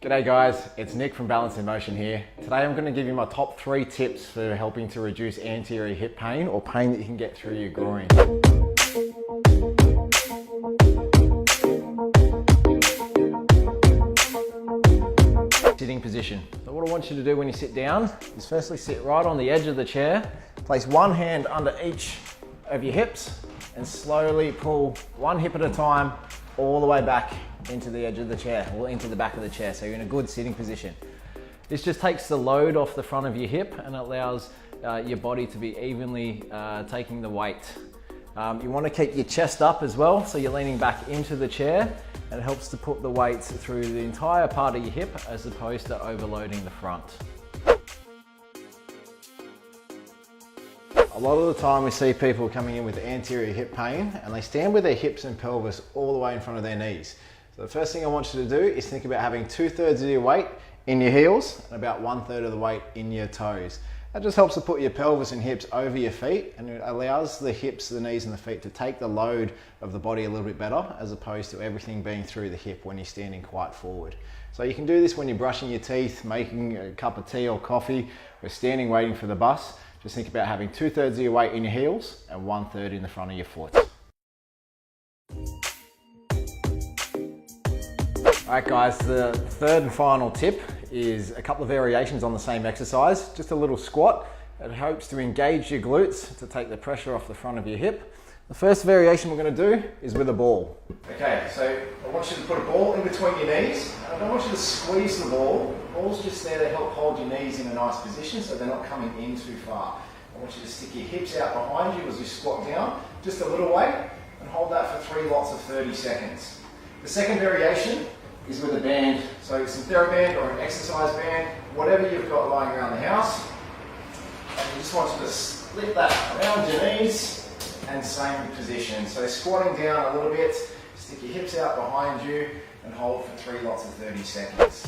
G'day guys, it's Nick from Balance in Motion here. Today I'm going to give you my top 3 tips for helping to reduce anterior hip pain or pain that you can get through your groin. Sitting position. So what I want you to do when you sit down is firstly sit right on the edge of the chair, place one hand under each of your hips and slowly pull one hip at a time all the way back into the edge of the chair or into the back of the chair, so you're in a good sitting position. This just takes the load off the front of your hip and allows your body to be evenly taking the weight. You want to keep your chest up as well, so you're leaning back into the chair, and it helps to put the weight through the entire part of your hip as opposed to overloading the front. A lot of the time we see people coming in with anterior hip pain and they stand with their hips and pelvis all the way in front of their knees. So the first thing I want you to do is think about having 2/3 of your weight in your heels and about 1/3 of the weight in your toes. That just helps to put your pelvis and hips over your feet, and it allows the hips, the knees and the feet to take the load of the body a little bit better, as opposed to everything being through the hip when you're standing quite forward. So you can do this when you're brushing your teeth, making a cup of tea or coffee, or standing waiting for the bus. Just think about having 2/3 of your weight in your heels and 1/3 in the front of your foot. Alright guys, the third and final tip is a couple of variations on the same exercise. Just a little squat. It helps to engage your glutes to take the pressure off the front of your hip. The first variation we're going to do is with a ball. Okay, so I want you to put a ball in between your knees. I don't want you to squeeze the ball. The ball's just there to help hold your knees in a nice position so they're not coming in too far. I want you to stick your hips out behind you as you squat down, just a little weight, and hold that for 3 lots of 30 seconds. The second variation is with a band. So it's a TheraBand or an exercise band, whatever you've got lying around the house. And you just want you to slip that around your knees and same position. So squatting down a little bit, stick your hips out behind you and hold for 3 lots of 30 seconds.